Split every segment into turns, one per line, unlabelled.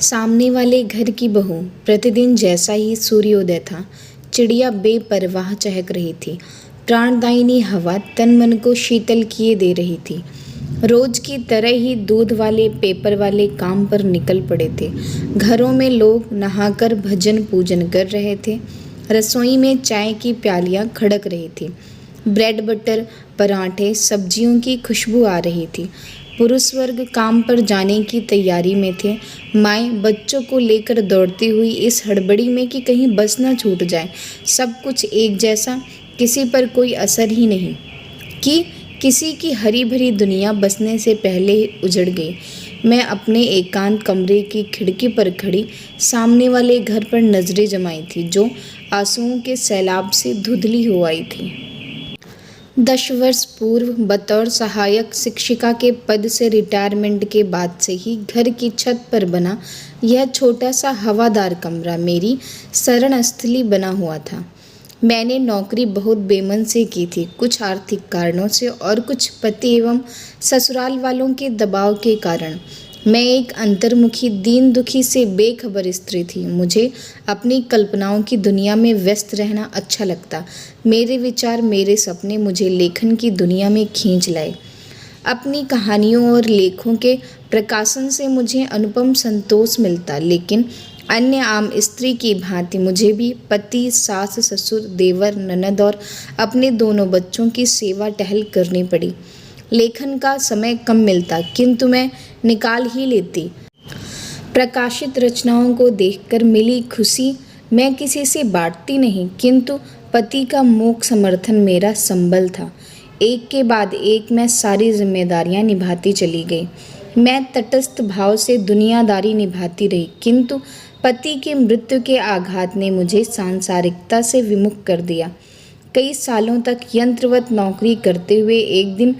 सामने वाले घर की बहू प्रतिदिन जैसा ही सूर्योदय था, चिड़िया बेपरवाह चहक रही थी। प्राणदायिनी हवा तन मन को शीतल किए दे रही थी। रोज की तरह ही दूध वाले पेपर वाले काम पर निकल पड़े थे। घरों में लोग नहाकर भजन पूजन कर रहे थे। रसोई में चाय की प्यालियां खड़क रही थी। ब्रेड बटर पराठे सब्जियों की खुशबू आ रही थी। पुरुष वर्ग काम पर जाने की तैयारी में थे। माएँ बच्चों को लेकर दौड़ती हुई इस हड़बड़ी में कि कहीं बस न छूट जाए। सब कुछ एक जैसा, किसी पर कोई असर ही नहीं कि किसी की हरी भरी दुनिया बसने से पहले ही उजड़ गई। मैं अपने एकांत कमरे की खिड़की पर खड़ी सामने वाले घर पर नजरें जमाई थी, जो आंसुओं के सैलाब से धुंधली हो आई थी। 10 वर्ष पूर्व बतौर सहायक शिक्षिका के पद से रिटायरमेंट के बाद से ही घर की छत पर बना यह छोटा सा हवादार कमरा मेरी शरण स्थली बना हुआ था। मैंने नौकरी बहुत बेमन से की थी, कुछ आर्थिक कारणों से और कुछ पति एवं ससुराल वालों के दबाव के कारण। मैं एक अंतर्मुखी दीन दुखी से बेखबर स्त्री थी। मुझे अपनी कल्पनाओं की दुनिया में व्यस्त रहना अच्छा लगता। मेरे विचार मेरे सपने मुझे लेखन की दुनिया में खींच लाए। अपनी कहानियों और लेखों के प्रकाशन से मुझे अनुपम संतोष मिलता, लेकिन अन्य आम स्त्री की भांति मुझे भी पति, सास, ससुर, देवर, ननद और अपने दोनों बच्चों की सेवा टहल करनी पड़ी। लेखन का समय कम मिलता, किंतु मैं निकाल ही लेती। प्रकाशित रचनाओं को देखकर मिली खुशी मैं किसी से बांटती नहीं, किंतु पति का मूक समर्थन मेरा संबल था। एक के बाद एक मैं सारी जिम्मेदारियां निभाती चली गई। मैं तटस्थ भाव से दुनियादारी निभाती रही, किंतु पति की मृत्यु के आघात ने मुझे सांसारिकता से विमुख कर दिया। कई सालों तक यंत्रवत नौकरी करते हुए एक दिन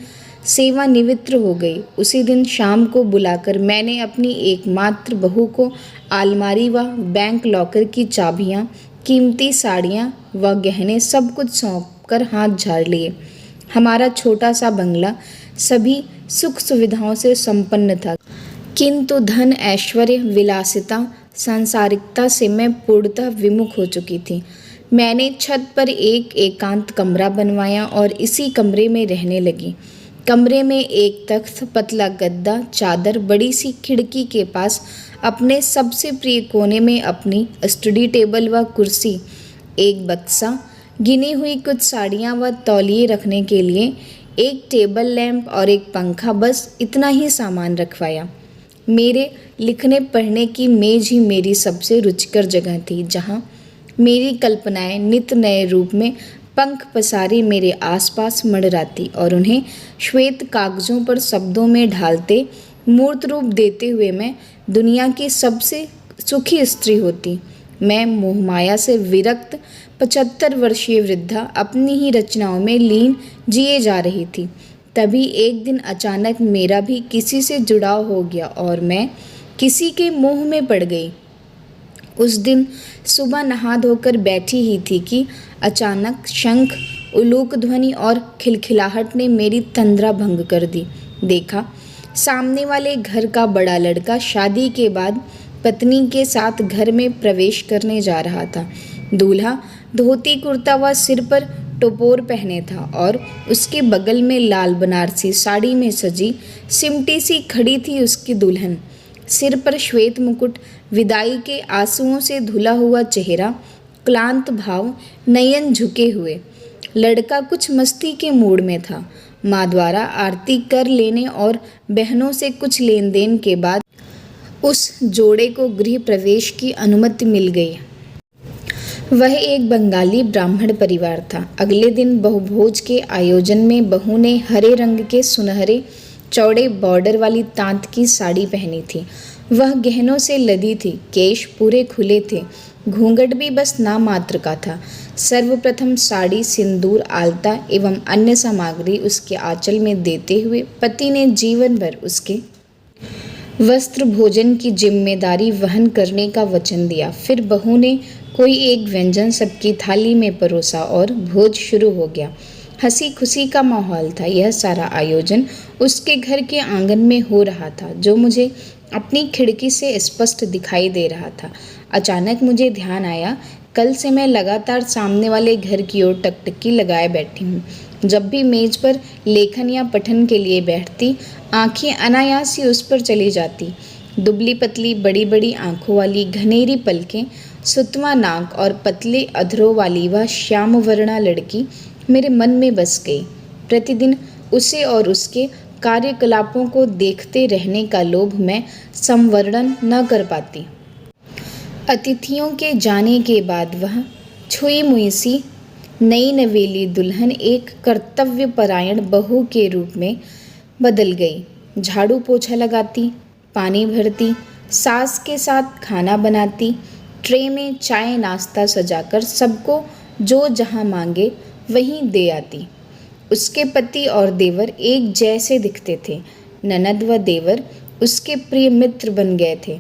सेवानिवृत्त हो गई। उसी दिन शाम को बुलाकर मैंने अपनी एकमात्र बहू को अलमारी व बैंक लॉकर की चाबियां, कीमती साड़ियां व गहने सब कुछ सौंपकर हाथ झाड़ लिए। हमारा छोटा सा बंगला सभी सुख सुविधाओं से संपन्न था, किंतु धन, ऐश्वर्य, विलासिता, सांसारिकता से मैं पूर्णतः विमुख हो चुकी थी। मैंने छत पर एक एकांत कमरा बनवाया और इसी कमरे में रहने लगी। कमरे में एक तख्त, पतला गद्दा, चादर, बड़ी सी खिड़की के पास अपने सबसे प्रिय कोने में अपनी स्टडी टेबल व कुर्सी, एक बक्सा, गिनी हुई कुछ साड़ियाँ व तौलिए रखने के लिए एक टेबल लैंप और एक पंखा, बस इतना ही सामान रखवाया। मेरे लिखने पढ़ने की मेज ही मेरी सबसे रुचिकर जगह थी, जहाँ मेरी कल्पनाएं नित नए रूप में पंख पसारे मेरे आसपास मंडराती और उन्हें श्वेत कागजों पर शब्दों में ढालते मूर्त रूप देते हुए मैं दुनिया की सबसे सुखी स्त्री होती। मैं मोहमाया से विरक्त 75 वर्षीय वृद्धा अपनी ही रचनाओं में लीन जिए जा रही थी। तभी एक दिन अचानक मेरा भी किसी से जुड़ाव हो गया और मैं किसी के मोह में पड़ गई। उस दिन सुबह नहा धोकर बैठी ही थी कि अचानक शंख, उलूक ध्वनि और खिलखिलाहट ने मेरी तंद्रा भंग कर दी। देखा, सामने वाले घर का बड़ा लड़का शादी के बाद पत्नी के साथ घर में प्रवेश करने जा रहा था। दूल्हा धोती कुर्ता व सिर पर टोपोर पहने था और उसके बगल में लाल बनारसी साड़ी में सजी सिमटी सी खड़ी थी उसकी दुल्हन। सिर पर श्वेत मुकुट, विदाई के आंसुओं से धुला हुआ चेहरा, क्लांत भाव, नयन झुके हुए। लड़का कुछ मस्ती के मूड में था। माँ द्वारा आरती कर लेने और बहनों से कुछ लेन देन के बाद उस जोड़े को गृह प्रवेश की अनुमति मिल गई। वह एक बंगाली ब्राह्मण परिवार था। अगले दिन बहुभोज के आयोजन में बहू ने हरे रंग के सुनहरे चौड़े बॉर्डर वाली तांत की साड़ी पहनी थी। वह गहनों से लदी थी, केश पूरे खुले थे, घूंघट भी बस नाम मात्र का था। सर्वप्रथम साड़ी, सिंदूर, आलता एवं अन्य सामग्री उसके आंचल में देते हुए पति ने जीवन भर उसके वस्त्र भोजन की जिम्मेदारी वहन करने का वचन दिया। फिर बहू ने कोई एक व्यंजन सबकी थाली में परोसा और भोज शुरू हो गया। हंसी खुशी का माहौल था। यह सारा आयोजन उसके घर के आंगन में हो रहा था, जो मुझे अपनी खिड़की से स्पष्ट दिखाई दे रहा था। अचानक मुझे ध्यान आया, कल से मैं लगातार सामने वाले घर की ओर टकटकी लगाए बैठी हूँ। जब भी मेज पर लेखन या पठन के लिए बैठती, आंखें अनायास ही उस पर चली जाती। दुबली पतली बड़ी बड़ी आंखों वाली घनेरी पलकें, सुतवा नाक और पतले अधरों वाली वह श्यामवर्णा लड़की मेरे मन में बस गई। प्रतिदिन उसे और उसके कार्यकलापों को देखते रहने का लोभ मैं संवरण न कर पाती। अतिथियों के जाने के बाद वह छुई मुई सी नई नवेली दुल्हन एक कर्तव्यपरायण बहू के रूप में बदल गई। झाड़ू पोछा लगाती, पानी भरती, सास के साथ खाना बनाती, ट्रे में चाय नाश्ता सजाकर सबको जो जहाँ मांगे वहीं दे आती। उसके पति और देवर एक जैसे दिखते थे। ननद व देवर उसके प्रिय मित्र बन गए थे।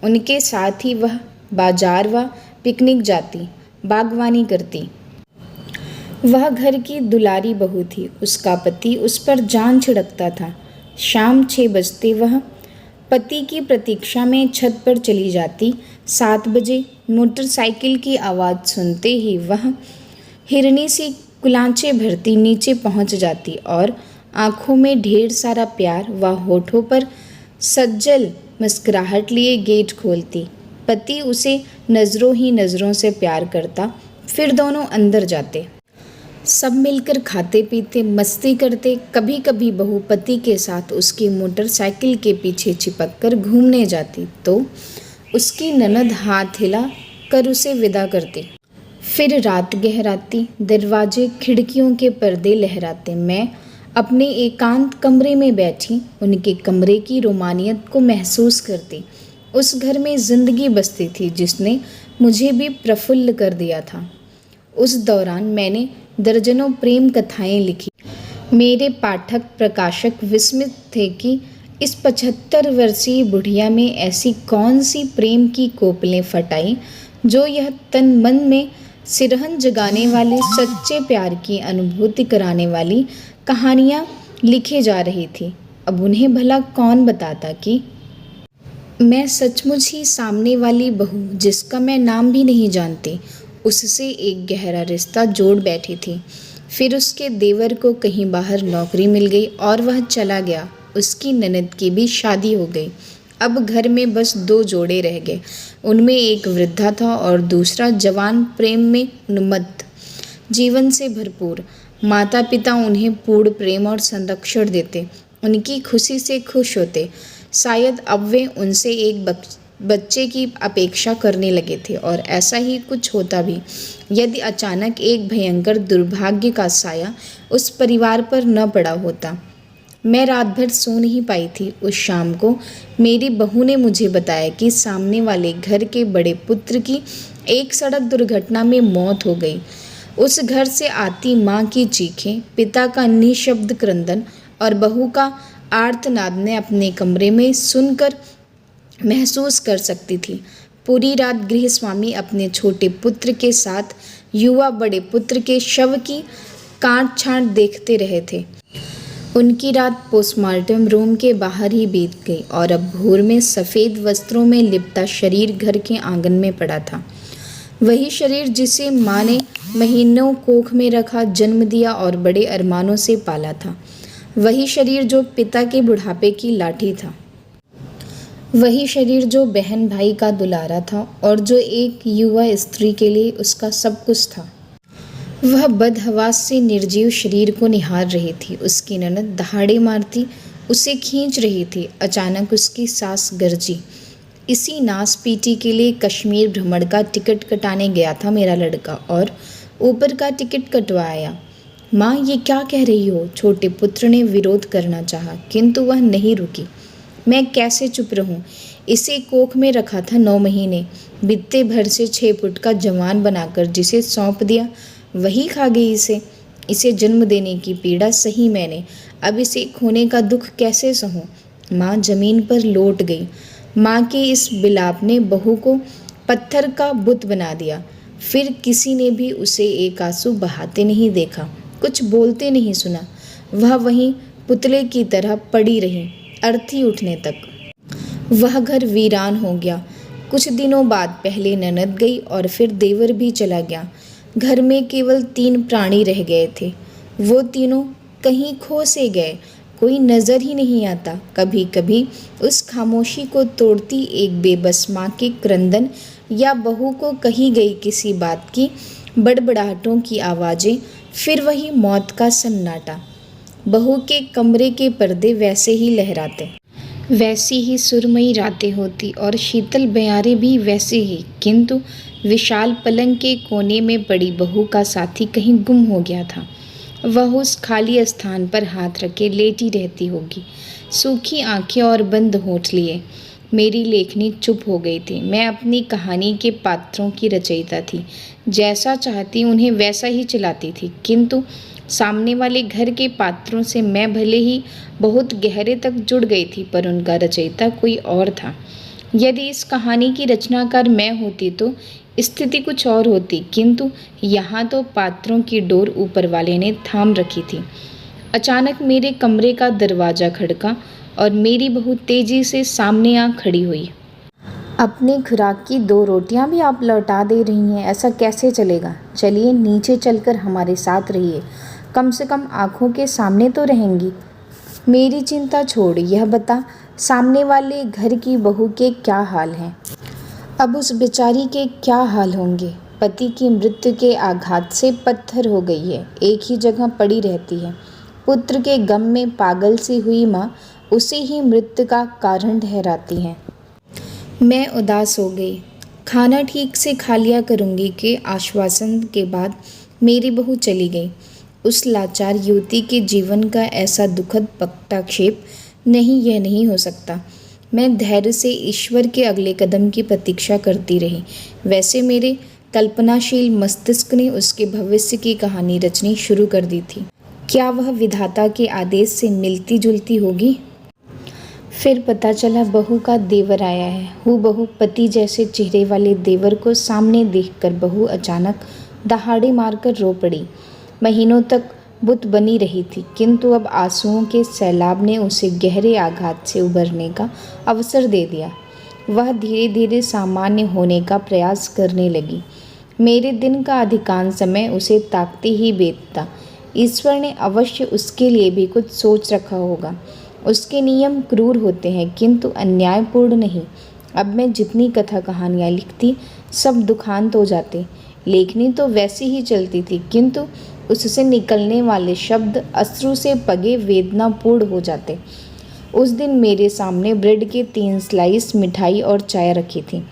उनके साथ ही वह बाजार व पिकनिक जाती, बागवानी करती। वह घर की दुलारी बहू थी। उसका पति उस पर जान छिड़कता था। शाम 6 बजते वह पति की प्रतीक्षा में छत पर चली जाती। 7 बजे मोटरसाइकिल की आवाज़ सुनते ही वह हिरनी सी कुलांचे भरती नीचे पहुंच जाती और आंखों में ढेर सारा प्यार व होठों पर सज्जल मुस्कुराहट लिए गेट खोलती। पति उसे नज़रों ही नज़रों से प्यार करता। फिर दोनों अंदर जाते। सब मिलकर खाते पीते मस्ती करते। कभी कभी बहू पति के साथ उसकी मोटरसाइकिल के पीछे चिपक कर घूमने जाती तो उसकी ननद हाथ हिला कर उसे विदा करती। फिर रात गहराती, दरवाजे खिड़कियों के पर्दे लहराते। मैं अपने एकांत कमरे में बैठी उनके कमरे की रोमानियत को महसूस करती। उस घर में जिंदगी बसती थी जिसने मुझे भी प्रफुल्ल कर दिया था। उस दौरान मैंने दर्जनों प्रेम कथाएं लिखी। मेरे पाठक प्रकाशक विस्मित थे कि इस 75 वर्षीय बुढ़िया में ऐसी कौन सी प्रेम की कोपलें फटाई जो यह तन मन में सिरहन जगाने वाली, सच्चे प्यार की अनुभूति कराने वाली कहानियाँ लिखे जा रही थी। अब उन्हें भला कौन बताता कि मैं सचमुच ही सामने वाली बहू, जिसका मैं नाम भी नहीं जानती, उससे एक गहरा रिश्ता जोड़ बैठी थी। फिर उसके देवर को कहीं बाहर नौकरी मिल गई और वह चला गया। उसकी ननद की भी शादी हो गई। अब घर में बस 2 जोड़े रह गए। उनमें एक वृद्धा था और दूसरा जवान, प्रेम में उन्मत्त, जीवन से भरपूर। माता पिता उन्हें पूर्ण प्रेम और संरक्षण देते, उनकी खुशी से खुश होते। शायद अब वे उनसे एक बच्चे की अपेक्षा करने लगे थे और ऐसा ही कुछ होता भी यदि अचानक एक भयंकर दुर्भाग्य का साया उस परिवार पर न पड़ा होता। मैं रात भर सो नहीं पाई थी। उस शाम को मेरी बहू ने मुझे बताया कि सामने वाले घर के बड़े पुत्र की एक सड़क दुर्घटना में मौत हो गई। उस घर से आती माँ की चीखें, पिता का निःशब्द क्रंदन और बहू का आर्तनाद ने अपने कमरे में सुनकर महसूस कर सकती थी। पूरी रात गृहस्वामी अपने छोटे पुत्र के साथ युवा बड़े पुत्र के शव की काट छांट देखते रहे थे। उनकी रात पोस्टमार्टम रूम के बाहर ही बीत गई और अब भोर में सफ़ेद वस्त्रों में लिपटा शरीर घर के आंगन में पड़ा था। वही शरीर जिसे माँ ने महीनों कोख में रखा, जन्म दिया और बड़े अरमानों से पाला था। वही शरीर जो पिता के बुढ़ापे की लाठी था। वही शरीर जो बहन भाई का दुलारा था और जो एक युवा स्त्री के लिए उसका सब कुछ था। वह बदहवास से निर्जीव शरीर को निहार रही थी। उसकी ननद दहाड़े मारती उसे खींच रही थी। अचानक उसकी सास गरजी। इसी नास पीटी के लिए कश्मीर भ्रमण का टिकट कटाने गया था मेरा लड़का और ऊपर का टिकट कटवाया। माँ, ये क्या कह रही हो? छोटे पुत्र ने विरोध करना चाहा, किंतु वह नहीं रुकी। मैं कैसे चुप रहूं? इसे कोख में रखा था 9 महीने। बित्ते भर से 6 फुट का जवान बनाकर जिसे सौंप दिया वही खा गई इसे जन्म देने की पीड़ा सही मैंने। अब इसे खोने का दुख कैसे सहूं? माँ जमीन पर लौट गई। माँ के इस बिलाप ने बहू को पत्थर का बुत बना दिया। फिर किसी ने भी उसे एक आंसू बहाते नहीं देखा, कुछ बोलते नहीं सुना। वह वहीं पुतले की तरह पड़ी रही, अर्थी उठने तक। वह घर वीरान हो गया। कुछ दिनों बाद पहले ननद गई और फिर देवर भी चला गया। घर में केवल 3 प्राणी रह गए थे। वो तीनों कहीं खो से गए, कोई नज़र ही नहीं आता। कभी कभी उस खामोशी को तोड़ती एक बेबस माँ के क्रंदन या बहू को कही गई किसी बात की बड़बड़ाहटों की आवाज़ें, फिर वही मौत का सन्नाटा। बहू के कमरे के पर्दे वैसे ही लहराते, वैसी ही सुरमई रातें होती और शीतल बयारें भी वैसे ही, किंतु विशाल पलंग के कोने में पड़ी बहू का साथी कहीं गुम हो गया था। वह उस खाली स्थान पर हाथ रखे लेटी रहती होगी, सूखी आंखें और बंद होंठ लिए। मेरी लेखनी चुप हो गई थी। मैं अपनी कहानी के पात्रों की रचयिता थी। जैसा चाहती उन्हें वैसा ही चलाती थी, किंतु सामने वाले घर के पात्रों से मैं भले ही बहुत गहरे तक जुड़ गई थी, पर उनका रचयिता कोई और था। यदि इस कहानी की रचनाकार मैं होती तो स्थिति कुछ और होती, किंतु यहाँ तो पात्रों की डोर ऊपर वाले ने थाम रखी थी। अचानक मेरे कमरे का दरवाज़ा खड़का और मेरी बहू तेजी से सामने आ खड़ी हुई। अपनी खुराक की 2 रोटियां भी आप लौटा दे रही हैं, ऐसा कैसे चलेगा? चलिए नीचे चलकर हमारे साथ रहिए, कम से कम आँखों के सामने तो रहेंगी। मेरी चिंता छोड़, यह बता सामने वाले घर की बहू के क्या हाल हैं? अब उस बेचारी के क्या हाल होंगे? पति की मृत्यु के आघात से पत्थर हो गई है, एक ही जगह पड़ी रहती है। पुत्र के गम में पागल सी हुई माँ उसे ही मृत्यु का कारण ठहराती है। मैं उदास हो गई। खाना ठीक से खा लिया करूँगी के आश्वासन के बाद मेरी बहू चली गई। उस लाचार युवती के जीवन का ऐसा दुखद पटाक्षेप नहीं, यह नहीं हो सकता। मैं धैर्य से ईश्वर के अगले कदम की प्रतीक्षा करती रही। वैसे मेरे कल्पनाशील मस्तिष्क ने उसके भविष्य की कहानी रचनी शुरू कर दी थी। क्या वह विधाता के आदेश से मिलती जुलती होगी? फिर पता चला बहू का देवर आया है। हूबहू पति जैसे चेहरे वाले देवर को सामने देखकर बहू अचानक दहाड़े मारकर रो पड़ी। महीनों तक बुत बनी रही थी, किंतु अब आंसुओं के सैलाब ने उसे गहरे आघात से उबरने का अवसर दे दिया। वह धीरे धीरे सामान्य होने का प्रयास करने लगी। मेरे दिन का अधिकांश समय उसे ताकते ही बीतता। ईश्वर ने अवश्य उसके लिए भी कुछ सोच रखा होगा। उसके नियम क्रूर होते हैं, किंतु अन्यायपूर्ण नहीं। अब मैं जितनी कथा कहानियाँ लिखती, सब दुखांत हो जाते। लेखनी तो वैसी ही चलती थी, किंतु उससे निकलने वाले शब्द अश्रु से पगे वेदनापूर्ण हो जाते। उस दिन मेरे सामने ब्रेड के 3 स्लाइस, मिठाई और चाय रखी थी।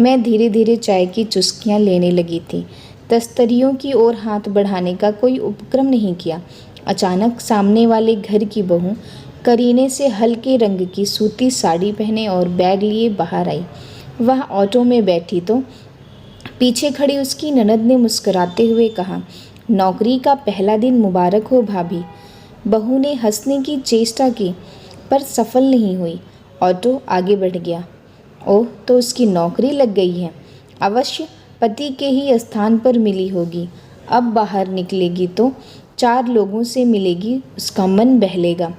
मैं धीरे धीरे चाय की चुस्कियाँ लेने लगी थी। तस्तरियों की ओर हाथ बढ़ाने का कोई उपक्रम नहीं किया। अचानक सामने वाले घर की बहू करीने से हल्के रंग की सूती साड़ी पहने और बैग लिए बाहर आई। वह ऑटो में बैठी तो पीछे खड़ी उसकी ननद ने मुस्कुराते हुए कहा, नौकरी का पहला दिन मुबारक हो भाभी। बहू ने हंसने की चेष्टा की, पर सफल नहीं हुई। ऑटो आगे बढ़ गया। ओह, तो उसकी नौकरी लग गई है। अवश्य पति के ही स्थान पर मिली होगी। अब बाहर निकलेगी तो 4 लोगों से मिलेगी, उसका मन बहलेगा।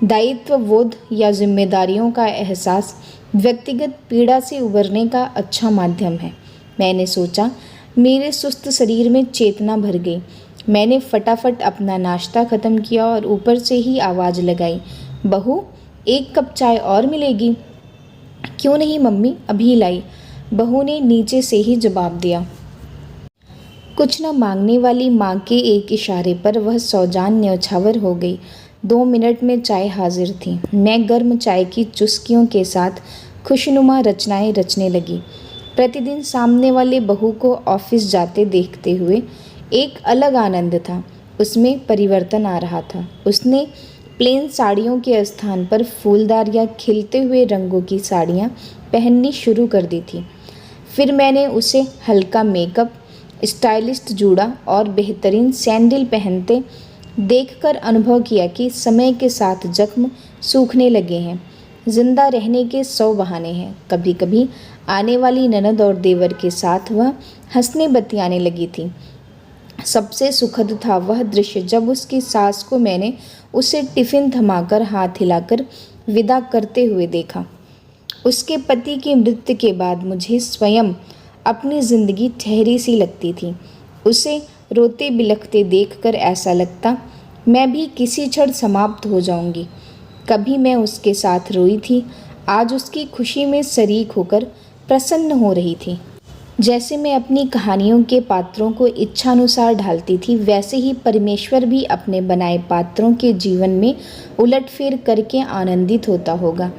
दायित्व बोध या जिम्मेदारियों का एहसास व्यक्तिगत पीड़ा से उबरने का अच्छा माध्यम है, मैंने सोचा। मेरे सुस्त शरीर में चेतना भर गई। मैंने फटाफट अपना नाश्ता ख़त्म किया और ऊपर से ही आवाज़ लगाई, बहू 1 कप चाय और मिलेगी? क्यों नहीं मम्मी, अभी लाई, बहू ने नीचे से ही जवाब दिया। कुछ न मांगने वाली माँ के एक इशारे पर वह सौजान न्यौछावर हो गई। 2 मिनट में चाय हाजिर थी। मैं गर्म चाय की चुस्कियों के साथ खुशनुमा रचनाएं रचने लगी। प्रतिदिन सामने वाले बहू को ऑफिस जाते देखते हुए एक अलग आनंद था। उसमें परिवर्तन आ रहा था। उसने प्लेन साड़ियों के स्थान पर फूलदार या खिलते हुए रंगों की साड़ियाँ पहननी शुरू कर दी थी। फिर मैंने उसे हल्का मेकअप, स्टाइलिस्ट जूड़ा और बेहतरीन सैंडल पहनते देखकर अनुभव किया कि समय के साथ जख्म सूखने लगे हैं। जिंदा रहने के 100 बहाने हैं। कभी कभी आने वाली ननद और देवर के साथ वह हंसने बतियाने लगी थी। सबसे सुखद था वह दृश्य जब उसकी सास को मैंने उसे टिफ़िन थमाकर हाथ हिलाकर विदा करते हुए देखा। उसके पति की मृत्यु के बाद मुझे स्वयं अपनी जिंदगी ठहरी सी लगती थी। उसे रोते बिलखते देखकर ऐसा लगता मैं भी किसी क्षण समाप्त हो जाऊंगी। कभी मैं उसके साथ रोई थी, आज उसकी खुशी में शरीक होकर प्रसन्न हो रही थी। जैसे मैं अपनी कहानियों के पात्रों को इच्छानुसार ढालती थी, वैसे ही परमेश्वर भी अपने बनाए पात्रों के जीवन में उलटफेर करके आनंदित होता होगा।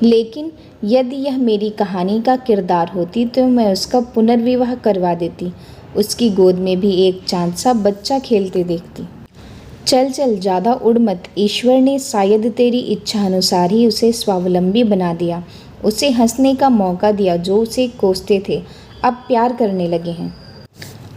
लेकिन यदि यह मेरी कहानी का किरदार होती तो मैं उसका पुनर्विवाह करवा देती, उसकी गोद में भी एक चांद सा बच्चा खेलते देखती। चल चल ज़्यादा उड़ मत, ईश्वर ने शायद तेरी इच्छा अनुसार ही उसे स्वावलंबी बना दिया, उसे हंसने का मौका दिया। जो उसे कोसते थे अब प्यार करने लगे हैं।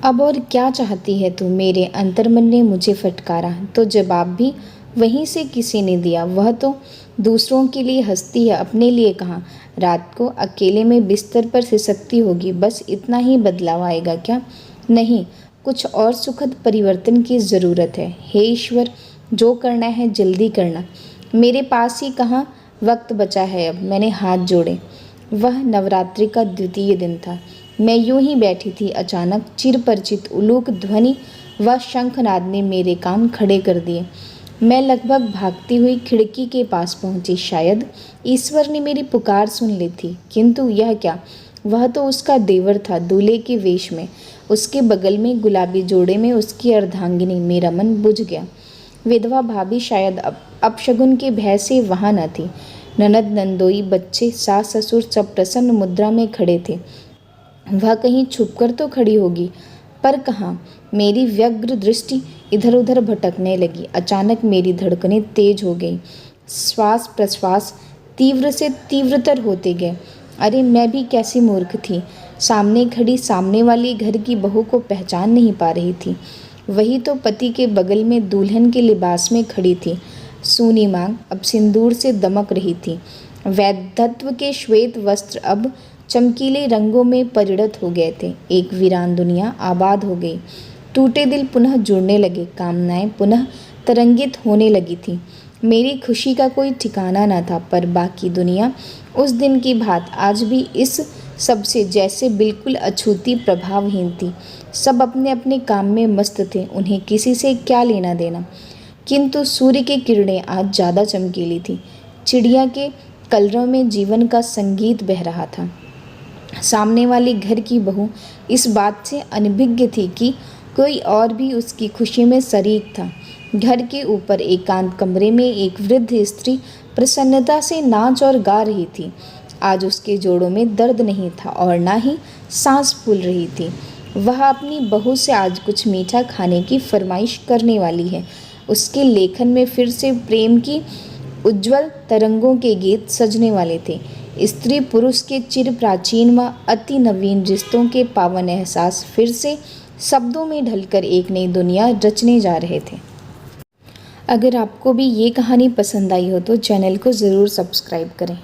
अब और क्या चाहती है तू, मेरे अंतर्मन ने मुझे फटकारा। तो जवाब भी वहीं से किसी ने दिया, वह तो दूसरों के लिए हंसती है, अपने लिए कहाँ। रात को अकेले में बिस्तर पर सिसकती होगी, बस इतना ही बदलाव आएगा क्या? नहीं, कुछ और सुखद परिवर्तन की ज़रूरत है। हे ईश्वर, जो करना है जल्दी करना, मेरे पास ही कहाँ वक्त बचा है अब। मैंने हाथ जोड़े। वह नवरात्रि का द्वितीय दिन था। मैं यूं ही बैठी थी, अचानक चिरपरिचित उलूक ध्वनि व शंखनाद ने मेरे कान खड़े कर दिए। मैं लगभग भागती हुई खिड़की के पास पहुंची। शायद ईश्वर ने मेरी पुकार सुन ली थी, किंतु यह क्या, वह तो उसका देवर था, दूल्हे के वेश में। उसके बगल में गुलाबी जोड़े में उसकी अर्धांगिनी। मेरा मन बुझ गया। विधवा भाभी शायद अपशगुन के भय से वहाँ न थी। ननद, नंदोई, बच्चे, सास ससुर सब प्रसन्न मुद्रा में खड़े थे। वह कहीं छुपकर तो खड़ी होगी, पर कहाँ? मेरी व्यग्र दृष्टि इधर उधर भटकने लगी। अचानक मेरी धड़कनें तेज हो गई, श्वास प्रश्वास तीव्र से तीव्रतर होते गए। अरे मैं भी कैसी मूर्ख थी, सामने खड़ी सामने वाली घर की बहू को पहचान नहीं पा रही थी। वही तो पति के बगल में दुल्हन के लिबास में खड़ी थी। सूनी मांग अब सिंदूर से दमक रही थी। वैधत्व के श्वेत वस्त्र अब चमकीले रंगों में परिणत हो गए थे। एक वीरान दुनिया आबाद हो गई। टूटे दिल पुनः जुड़ने लगे, कामनाएं पुनः तरंगित होने लगी थी। मेरी खुशी का कोई ठिकाना न था, पर बाकी दुनिया उस दिन की बात आज भी इस सबसे जैसे बिल्कुल अछूती, प्रभावहीन थी। सब अपने अपने काम में मस्त थे, उन्हें किसी से क्या लेना देना। किंतु सूर्य की किरणें आज ज़्यादा चमकीली थी। चिड़िया के कलरव में जीवन का संगीत बह रहा था। सामने वाली घर की बहू इस बात से अनभिज्ञ थी कि कोई और भी उसकी खुशी में शरीक था। घर के ऊपर एकांत कमरे में एक वृद्ध स्त्री प्रसन्नता से नाच और गा रही थी। आज उसके जोड़ों में दर्द नहीं था और ना ही सांस फूल रही थी। वह अपनी बहू से आज कुछ मीठा खाने की फरमाइश करने वाली है। उसके लेखन में फिर से प्रेम की उज्जवल तरंगों के गीत सजने वाले थे। स्त्री पुरुष के चिर प्राचीन व अति नवीन रिश्तों के पावन एहसास फिर से शब्दों में ढलकर एक नई दुनिया रचने जा रहे थे। अगर आपको भी ये कहानी पसंद आई हो तो चैनल को ज़रूर सब्सक्राइब करें।